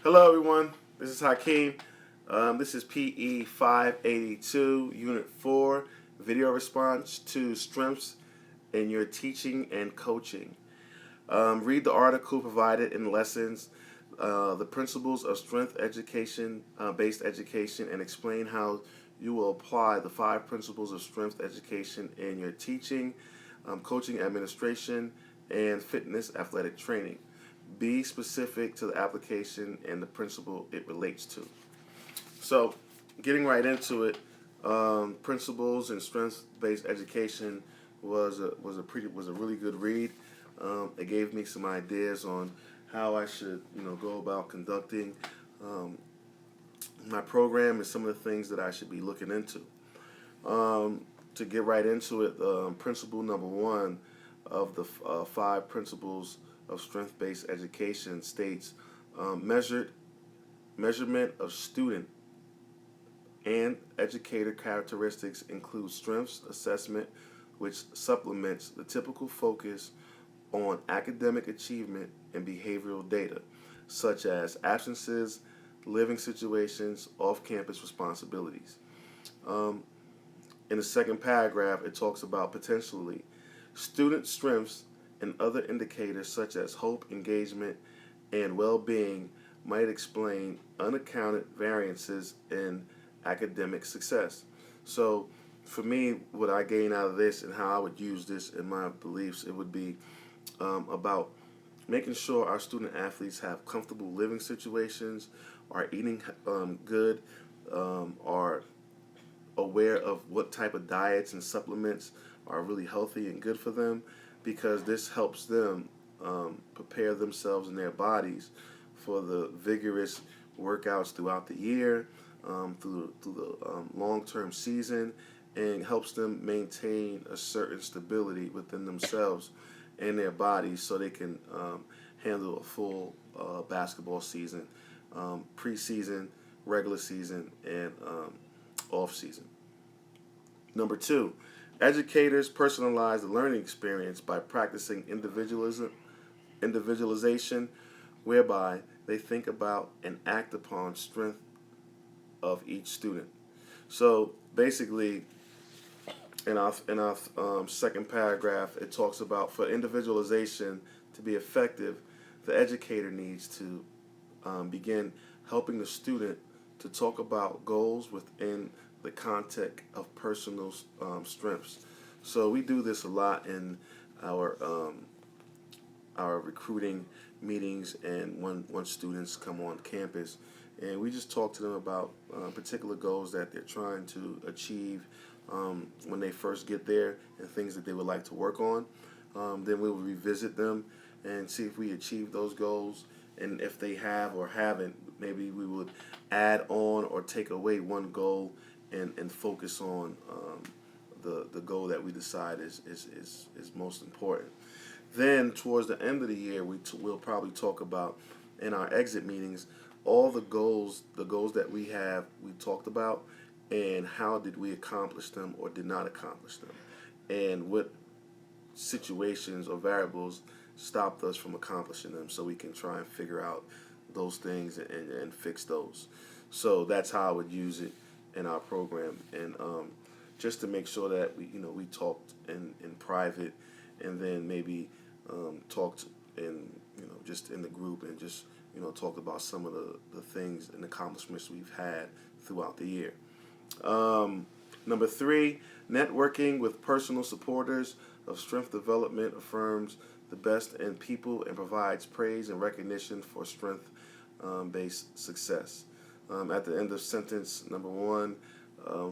Hello, everyone. This is Hakeem. This is PE 582, Unit 4, Video Response to Strengths in Your Teaching and Coaching. Read the article provided in lessons, the principles of strength education, based education, and explain how you will apply the 5 principles of strength education in your teaching, coaching, administration, and fitness athletic training. Be specific to the application and the principle it relates to. So, getting right into it, principles and strength-based education was a really good read. It gave me some ideas on how I should go about conducting my program and some of the things that I should be looking into. To get right into it, principle number 1 of the 5 principles of strength-based education states measurement of student and educator characteristics include strengths assessment, which supplements the typical focus on academic achievement and behavioral data, such as absences, living situations, off-campus responsibilities. In the second paragraph, it talks about potentially student strengths and other indicators such as hope, engagement, and well-being might explain unaccounted variances in academic success. So, for me, what I gain out of this and how I would use this in my beliefs, it would be about making sure our student athletes have comfortable living situations, are eating good, are aware of what type of diets and supplements are really healthy and good for them, because this helps them prepare themselves and their bodies for the vigorous workouts throughout the year, through the long-term season, and helps them maintain a certain stability within themselves and their bodies so they can handle a full basketball season, preseason, regular season, and off season. Number 2, educators personalize the learning experience by practicing individualization, whereby they think about and act upon strength of each student. So basically, in our second paragraph, it talks about for individualization to be effective, the educator needs to begin helping the student to talk about goals within the context of personal strengths. So we do this a lot in our our recruiting meetings and when students come on campus, and we just talk to them about particular goals that they're trying to achieve when they first get there and things that they would like to work on. Then we will revisit them and see if we achieve those goals, and if they have or haven't, maybe we would add on or take away one goal and focus on the goal that we decide is most important. Then, towards the end of the year, we'll probably talk about in our exit meetings all the goals that we talked about, and how did we accomplish them or did not accomplish them, and what situations or variables stopped us from accomplishing them, so we can try and figure out those things and fix those. So that's how I would use it in our program, and just to make sure that we talked in private, and then maybe talked in just in the group, and just talked about some of the things and accomplishments we've had throughout the year. Number 3, networking with personal supporters of strength development affirms the best in people and provides praise and recognition for strength-based success. At the end of sentence number 1,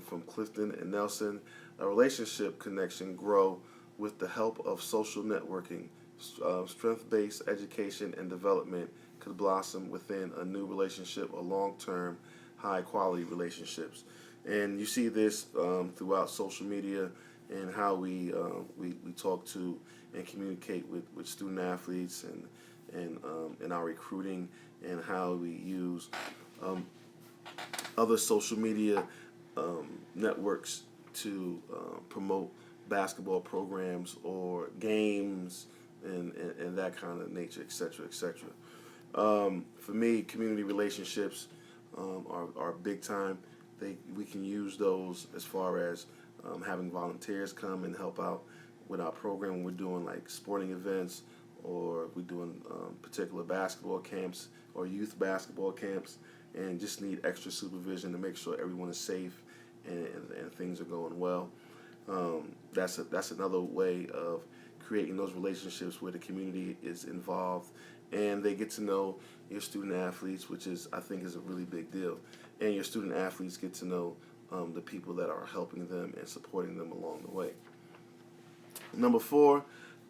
from Clifton and Nelson, a relationship connection grow with the help of social networking. Strength-based education and development could blossom within a new relationship or long-term, high-quality relationships. And you see this throughout social media, and how we talk to and communicate with student athletes, and in our recruiting, and how we use other social media networks to promote basketball programs or games, and that kind of nature, etc., etc. For me, community relationships are big time. We can use those as far as having volunteers come and help out with our program when we're doing like sporting events, or we're doing particular basketball camps or youth basketball camps, and just need extra supervision to make sure everyone is safe and things are going well. That's another way of creating those relationships where the community is involved and they get to know your student athletes, which is I think is a really big deal. And your student athletes get to know the people that are helping them and supporting them along the way. Number four,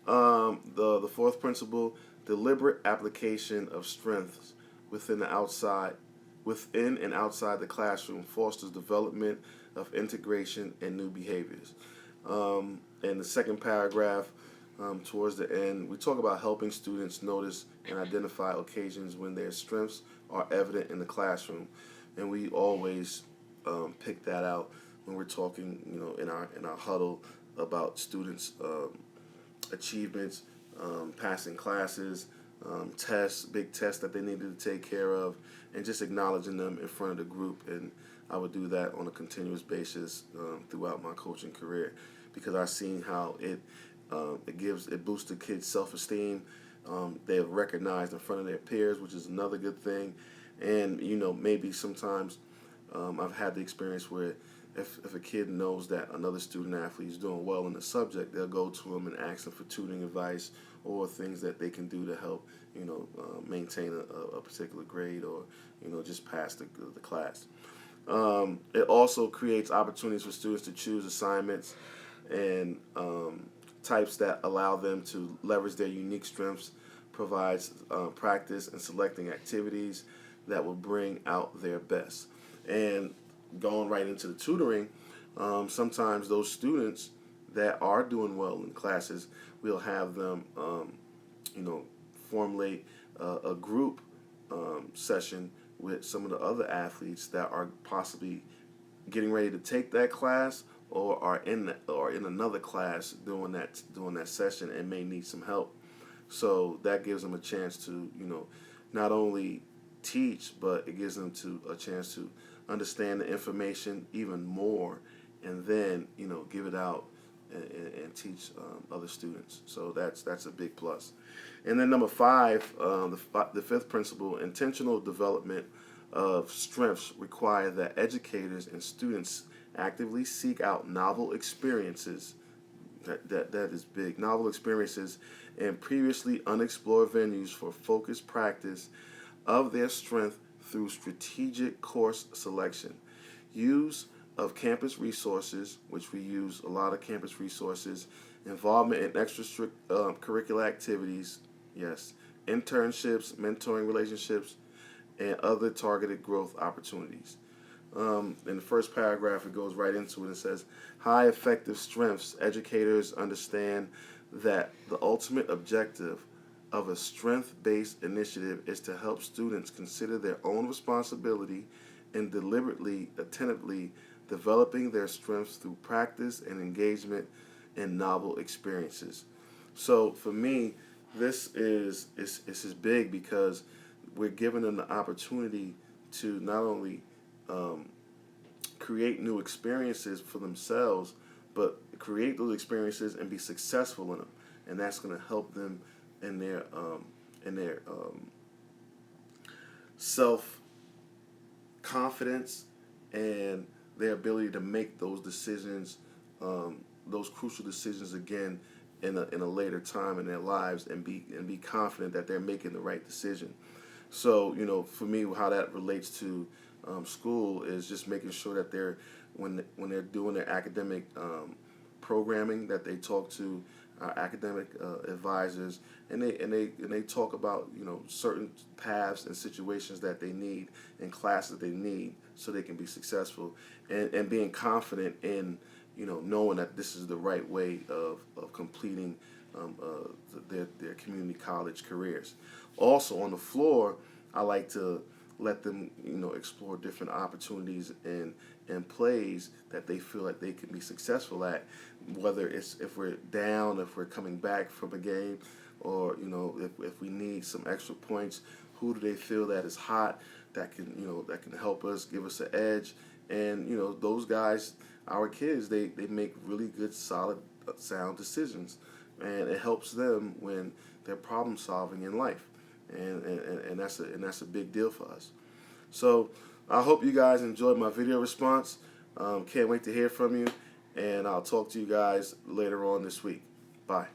the fourth principle: deliberate application of strengths within and outside the classroom fosters development of integration and new behaviors. In the second paragraph, towards the end, we talk about helping students notice and identify occasions when their strengths are evident in the classroom, and we always pick that out when we're talking, in our huddle about students' achievements, passing classes, tests, big tests that they needed to take care of, and just acknowledging them in front of the group. And I would do that on a continuous basis throughout my coaching career, because I've seen how it boosts the kids' self-esteem. They're recognized in front of their peers, which is another good thing. And maybe sometimes I've had the experience where if a kid knows that another student athlete is doing well in the subject, they'll go to him and ask him for tutoring advice or things that they can do to help maintain a particular grade, or just pass the class. It also creates opportunities for students to choose assignments and types that allow them to leverage their unique strengths, provides practice in selecting activities that will bring out their best. And going right into the tutoring, sometimes those students that are doing well in classes, we'll have them, formulate a group session with some of the other athletes that are possibly getting ready to take that class, or are in another class doing that session and may need some help. So that gives them a chance to not only teach, but it gives them a chance to understand the information even more, and then give it out and teach other students. So that's a big plus. And then number five, the fifth principle: intentional development of strengths require that educators and students actively seek out novel experiences. That is big. Novel experiences and previously unexplored venues for focused practice of their strength through strategic course selection. Use of campus resources, which we use a lot of campus resources, involvement in extracurricular activities, yes, internships, mentoring relationships, and other targeted growth opportunities. In the first paragraph, it goes right into it and says, high effective strengths. Educators understand that the ultimate objective of a strength-based initiative is to help students consider their own responsibility in deliberately, attentively developing their strengths through practice and engagement in novel experiences. So for me, this is big, because we're giving them the opportunity to not only create new experiences for themselves, but create those experiences and be successful in them, and that's going to help them in their self confidence and their ability to make those decisions, those crucial decisions again in a later time in their lives, and be confident that they're making the right decision. So for me, how that relates to school is just making sure that when they're doing their academic programming, that they talk to our academic advisors, and they talk about certain paths and situations that they need and classes they need so they can be successful, and being confident in knowing that this is the right way of completing their community college careers. Also on the floor, I like to let them explore different opportunities and plays that they feel like they can be successful at, whether it's if we're down, if we're coming back from a game, or if we need some extra points, who do they feel that is hot, that can, that can help us, give us an edge. And those guys, our kids, they make really good, solid, sound decisions, and it helps them when they're problem solving in life, and that's a big deal for us. So I hope you guys enjoyed my video response. Can't wait to hear from you, and I'll talk to you guys later on this week. Bye.